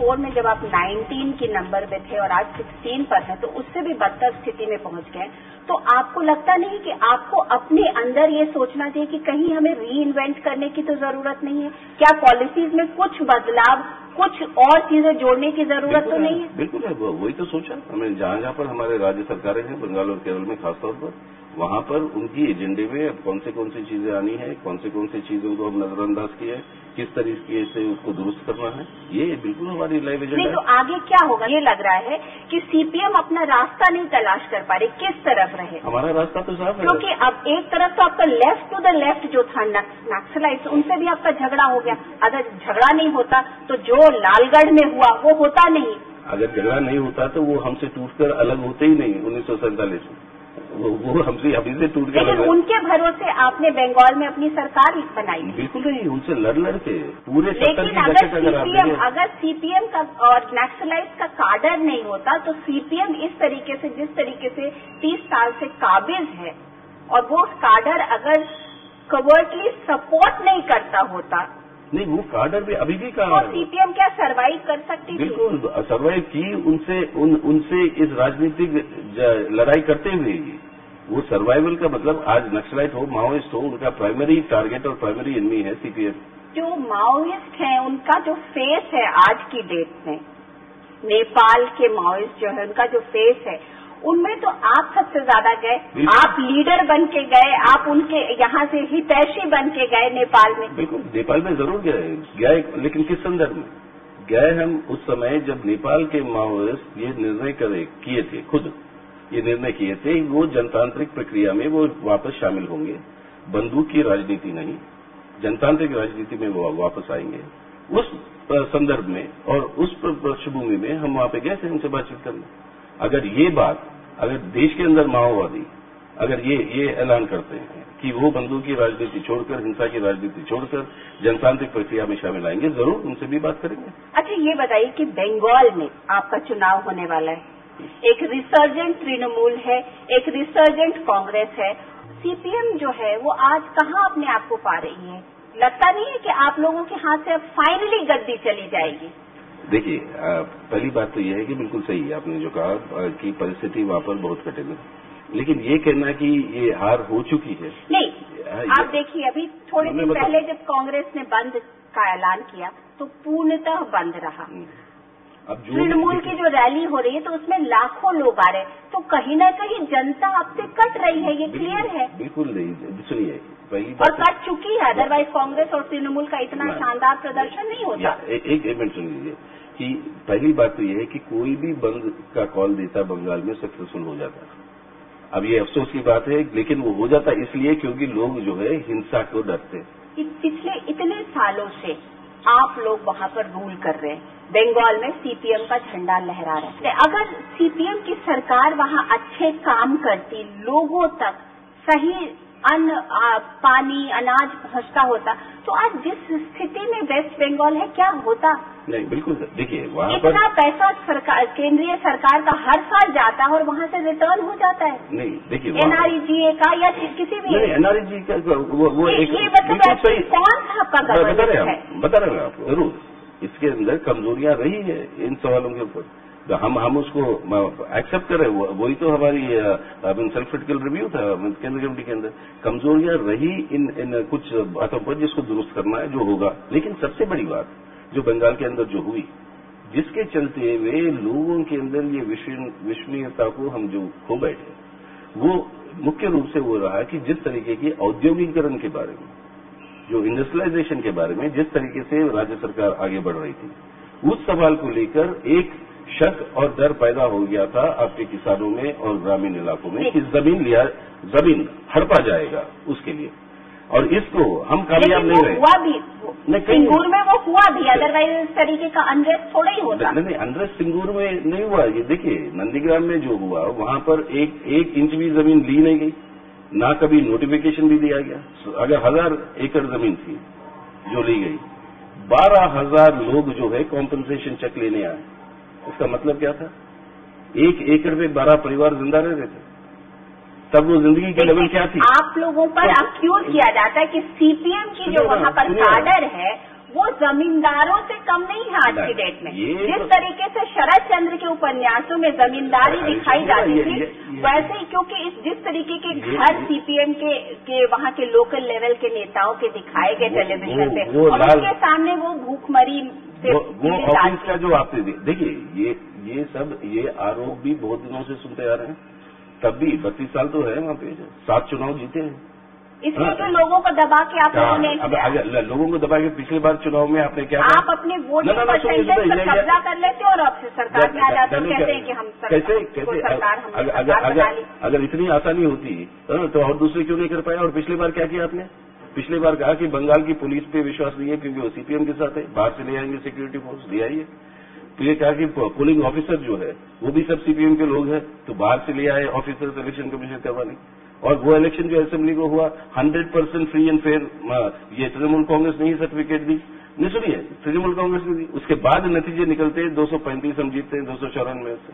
2004 में जब आप 19 की नंबर में थे और आज 16 पर हैं, तो उससे भी बदतर स्थिति में पहुंच गए। तो आपको लगता नहीं कि आपको अपने अंदर ये सोचना चाहिए कि कहीं हमें री इन्वेंट करने की तो जरूरत नहीं है? क्या पॉलिसीज में कुछ बदलाव, कुछ और चीजें जोड़ने की जरूरत तो नहीं है? बिल्कुल है, वही तो सोचा हमने। जहां जहां पर हमारे राज्य सरकारें हैं, बंगाल और केरल में खासतौर पर, वहां पर उनकी एजेंडे में अब कौन सी चीजें आनी है, कौन सी चीजों को हम नजरअंदाज किए, किस तरीके से उसको दुरुस्त करना है, ये बिल्कुल हमारी लाइव एजेंडा है। तो आगे क्या होगा? ये लग रहा है कि सीपीएम अपना रास्ता नहीं तलाश कर पा रहे, किस तरफ रहे? हमारा रास्ता तो साफ है, क्योंकि अब एक तरफ तो आपका लेफ्ट टू द लेफ्ट जो था नक्सलाइट, उनसे भी आपका झगड़ा हो गया। अगर झगड़ा नहीं होता तो जो लालगढ़ में हुआ वो होता नहीं। अगर झगड़ा नहीं होता तो वो हमसे टूटकर अलग होते ही नहीं 1947 में। वो हमसे अभी से टूट के लेकिन उनके भरोसे आपने बंगाल में अपनी सरकार बनाई। बिल्कुल नहीं, उनसे लड़ के पूरे। लेकिन अगर सीपीएम का और नक्सलाइट का काडर नहीं होता तो सीपीएम इस तरीके से, जिस तरीके से 30 साल से काबिज है, और वो काडर अगर कवर्टली सपोर्ट नहीं करता होता, नहीं वो काडर भी अभी भी और सीपीएम क्या सरवाइव कर सकती थी? बिल्कुल सरवाइव की, उनसे इस राजनीतिक लड़ाई करते हुए ही। वो सर्वाइवल का मतलब आज नक्सलाइट हो, माओइस्ट हो, उनका प्राइमरी टारगेट और प्राइमरी एनिमी है सीपीएम। जो माओइस्ट है उनका जो फेस है आज की डेट में, नेपाल के माओइस्ट जो है उनका जो फेस है, उनमें तो आप सबसे ज्यादा गए। आप लीडर बन के गए, आप उनके यहाँ से हितैषी बन के गए नेपाल में। बिल्कुल, नेपाल में जरूर गए, लेकिन किस संदर्भ में गए? हम उस समय जब नेपाल के माओइस्ट ये निर्णय किए थे, खुद ये निर्णय किए थे, वो जनतांत्रिक प्रक्रिया में वो वापस शामिल होंगे, बंदूक की राजनीति नहीं, जनतांत्रिक राजनीति में वो वापस आएंगे। उस संदर्भ में और उस पृष्ठभूमि में हम वहां पे गए थे उनसे बातचीत करने। अगर ये बात, अगर देश के अंदर माओवादी अगर ये ऐलान करते हैं कि वो बंदूक की राजनीति छोड़कर, हिंसा की राजनीति छोड़कर जनतांत्रिक प्रक्रिया में शामिल आएंगे, जरूर उनसे भी बात करेंगे। अच्छा, ये बताइए कि बंगाल में आपका चुनाव होने वाला है, एक रिसर्जेंट तृणमूल है, एक रिसर्जेंट कांग्रेस है, सीपीएम जो है वो आज कहाँ अपने आप को पा रही है? लगता नहीं है कि आप लोगों के हाथ से अब फाइनली गद्दी चली जाएगी? देखिए, पहली बात तो यह है कि बिल्कुल सही है आपने जो कहा कि परिस्थिति वहां पर बहुत कठिन है, लेकिन ये कहना कि ये हार हो चुकी है नहीं। आप देखिए, अभी थोड़े दिन पहले जब कांग्रेस ने बंद का ऐलान किया तो पूर्णतः बंद रहा। अब तृणमूल की जो रैली हो रही है तो उसमें लाखों लोग आ रहे हैं, तो कहीं न कहीं जनता आपसे कट रही है, ये क्लियर है। बिल्कुल नहीं, सुनिए, पहली और कट चुकी है, अदरवाइज कांग्रेस और तृणमूल का इतना शानदार प्रदर्शन नहीं होता। एक मिनट सुन लीजिए कि पहली बात तो यह है कि कोई भी बंद का कॉल देता बंगाल में सक्सेसफुल हो जाता। अब ये अफसोस की बात है, लेकिन वो हो जाता इसलिए क्योंकि लोग जो है हिंसा को डरते। पिछले इतने सालों से आप लोग वहां पर रूल कर रहे हैं, बंगाल में सीपीएम का झंडा लहरा रहा है। अगर सीपीएम की सरकार वहां अच्छे काम करती, लोगों तक सही अन्न, पानी, अनाज पहुंचता होता, तो आज जिस स्थिति में वेस्ट बंगाल है क्या होता? नहीं, बिल्कुल देखिए, वहां इतना पैसा सरकार, केंद्रीय सरकार का हर साल जाता है और वहां से रिटर्न हो जाता है। नहीं, देखिए, एनआरईजीए का या किसी भी एनआरईजी का वो एक सही कौन सा आपका गवर्नमेंट है? बता रहे हैं आपको, जरूर इसके अंदर कमजोरियां रही है इन सवालों के ऊपर, तो हम उसको एक्सेप्ट कर रहे हैं। वही तो हमारी सेल्फ क्रिटिकल रिव्यू था केंद्र कमेटी के अंदर। कमजोरियां रही इन कुछ बातों पर, जिसको दुरुस्त करना है, जो होगा। लेकिन सबसे बड़ी बात जो बंगाल के अंदर जो हुई, जिसके चलते वे लोगों के अंदर ये विश्वसनीयता को हम जो खो बैठे, वो मुख्य रूप से वो रहा कि जिस तरीके की औद्योगिकीकरण के बारे में, जो इंडस्ट्रियलाइजेशन के बारे में जिस तरीके से राज्य सरकार आगे बढ़ रही थी, उस सवाल को लेकर एक शक और डर पैदा हो गया था आपके किसानों में और ग्रामीण इलाकों में कि जमीन हड़पा जाएगा उसके लिए, और इसको हम कामयाब नहीं रहे। हुआ भी सिंगूर में, वो हुआ भी, अदरवाइज इस तरीके का अनरेस्ट थोड़ा ही होता। नहीं, अनरेस्ट सिंगूर में नहीं हुआ। ये देखिए, नंदीग्राम में जो हुआ, वहां पर एक इंच भी जमीन ली नहीं गई, ना कभी नोटिफिकेशन भी दिया गया। अगर 1000 एकड़ जमीन थी जो ली गई, 12,000 लोग जो है कॉम्पनसेशन चेक लेने आए। इसका मतलब क्या था? 1 एकड़ में 12 परिवार जिंदा रह रहे थे। तब वो जिंदगी की लेवल क्या थी? आप लोगों पर अक्यूज किया जाता है कि सीपीएम की जो वहां पर काडर है वो जमींदारों से कम नहीं है आज की डेट में। जिस तरीके से शरद चंद्र के उपन्यासों में जमींदारी दिखाई जाती थी, वैसे ही क्योंकि जिस तरीके के घर सीपीएम के वहाँ के लोकल लेवल के नेताओं के दिखाए गए टेलीविजन पे, और उसके सामने वो भूखमरी से वो ऑफिस का जो आपने देखिए ये आरोप भी बहुत दिनों से सुनते आ रहे हैं। तब भी 32 साल तो है वहाँ पे, 7 चुनाव जीते हैं। इसलिए तो लोगों को दबा के आप लोगों ने लोगों को दबा के पिछली बार चुनाव में आपने क्या आप अपने वोट परसेंटेज पर कब्जा कर लेते हो और अब सरकार में आ जाते हो, कहते हैं कि हम कैसे अगर इतनी आसानी होती तो और दूसरे क्यों नहीं कर पाए? और पिछली बार क्या किया आपने? पिछली बार कहा कि बंगाल की पुलिस पे विश्वास नहीं है क्योंकि वो सीपीएम के साथ है, बाहर से ले आएंगे सिक्योरिटी फोर्स, ले आइए। तो ये कहा कि पोलिंग ऑफिसर जो है वो भी सब सीपीएम के लोग हैं, तो बाहर से ले आए ऑफिसर इलेक्शन कमीशन करवाने। और वो इलेक्शन जो असेंबली को हुआ 100% फ्री एंड फेयर, ये तृणमूल कांग्रेस ने ही सर्टिफिकेट दी, नहीं सुनिए, तृणमूल कांग्रेस ने दी। उसके बाद नतीजे निकलते 235 हम जीतते हैं 294 में से।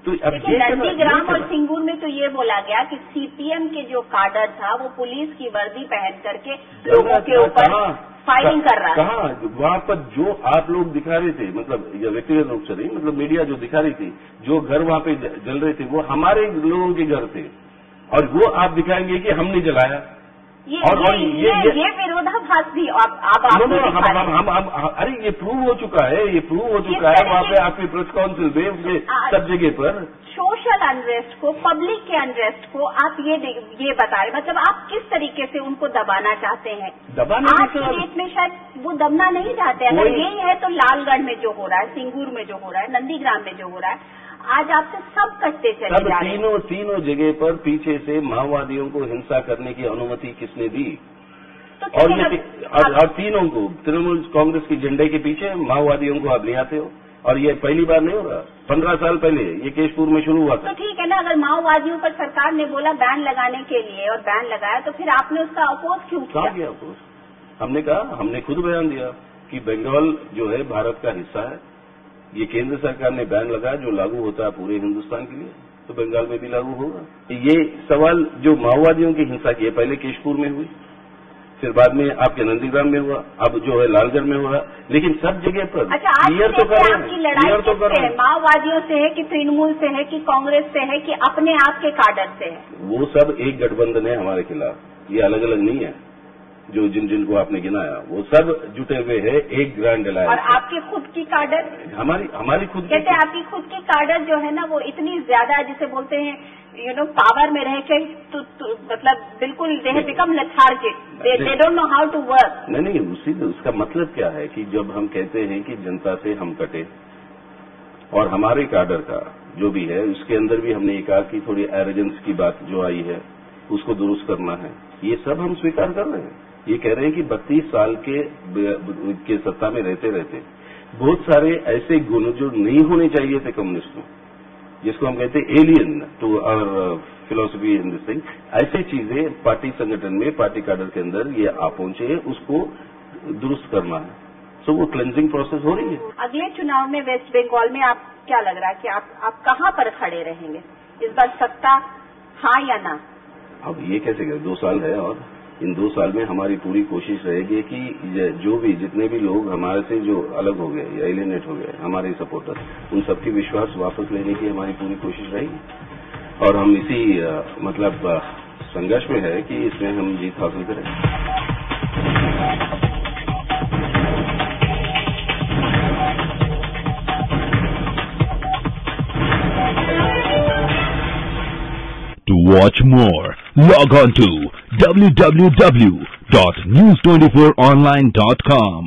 तो अब नंदीग्राम और सिंगूर में तो ये बोला गया कि सीपीएम के जो काडर था वो पुलिस की वर्दी पहन करके लोगों के ऊपर फायरिंग कर रहा है। कहाँ वहाँ पर जो आप लोग दिखा रहे थे, मतलब व्यक्तिगत रूप से नहीं, मतलब मीडिया जो दिखा रही थी, जो घर वहाँ पे जल रहे थे वो हमारे लोगों के घर थे, और वो आप दिखाएंगे कि हमने जलाया। ये विरोधाभास भी अरे ये प्रूव हो चुका है, वहाँ पे आपके प्रेस काउंसिल में सब जगह पर सोशल अनरेस्ट को, पब्लिक के अनरेस्ट को आप ये बता रहे, मतलब आप किस तरीके से उनको दबाना चाहते हैं? आज के डेट में शायद वो दबना नहीं चाहते। अगर यही है तो लालगढ़ में जो हो रहा है, सिंगूर में जो हो रहा है, नंदीग्राम में जो हो रहा है, आज आपसे सब कटते चले जा रहे हैं। तीनों जगह पर पीछे से माओवादियों को हिंसा करने की अनुमति किसने दी? तो और तीनों को तृणमूल कांग्रेस की झंडे के पीछे माओवादियों को आप ले आते हो, और ये पहली बार नहीं हो रहा, 15 साल पहले ये केशपुर में शुरू हुआ था। तो ठीक है ना, अगर माओवादियों पर सरकार ने बोला बैन लगाने के लिए और बैन लगाया, तो फिर आपने उसका अपोज क्यों किया? अपोज हमने कहा, हमने खुद बयान दिया कि बंगाल जो है भारत का हिस्सा है, ये केंद्र सरकार ने बैन लगाया जो लागू होता है पूरे हिंदुस्तान के लिए, तो बंगाल में भी लागू होगा। ये सवाल जो माओवादियों की हिंसा की है, पहले केशपुर में हुई, फिर बाद में आपके नंदीग्राम में हुआ, अब जो है लालगढ़ में हो रहा, लेकिन सब जगह पर अच्छा, आपकी लड़ाई किससे है? माओवादियों से है कि तृणमूल से है कि कांग्रेस से है कि अपने आप के काडर से है? वो सब एक गठबंधन है हमारे खिलाफ, ये अलग अलग नहीं है। जो जिनको आपने गिनाया वो सब जुटे हुए हैं एक ग्रैंड अलायंस। और आपकी खुद की काडर? हमारी खुद की, कहते हैं आपकी खुद की काडर जो है ना वो इतनी ज्यादा, जिसे बोलते हैं पावर में रह के तो मतलब बिल्कुल they have become lethargic, they don't know how to work. नहीं उसका मतलब क्या है कि जब हम कहते हैं कि जनता से हम कटे, और हमारे काडर का जो भी है उसके अंदर भी हमने ये कहा कि थोड़ी एरोगेंस की बात जो आई है उसको दुरुस्त करना है, ये सब हम स्वीकार कर रहे हैं। ये कह रहे हैं कि 32 साल के सत्ता में रहते रहते बहुत सारे ऐसे गुण जो नहीं होने चाहिए थे कम्युनिस्ट में, जिसको हम कहते हैं alien to our philosophy in this thing, ऐसी चीजें पार्टी संगठन में, पार्टी काडर के अंदर ये आ पहुंचे हैं, उसको दुरुस्त करना है। सो वो क्लेंजिंग प्रोसेस हो रही है। अगले चुनाव में वेस्ट बंगाल में आप क्या लग रहा है कि आप कहाँ पर खड़े रहेंगे इस बार? सत्ता हाँ या ना? अब ये कैसे करें, 2 साल है, और इन 2 साल में हमारी पूरी कोशिश रहेगी कि जो भी जितने भी लोग हमारे से जो अलग हो गए या एलिनेट हो गए हमारे सपोर्टर, उन सबकी विश्वास वापस लेने की हमारी पूरी कोशिश रहेगी, और हम इसी मतलब संघर्ष में है कि इसमें हम जीत हासिल करें। To watch more, log on to www.news24online.com.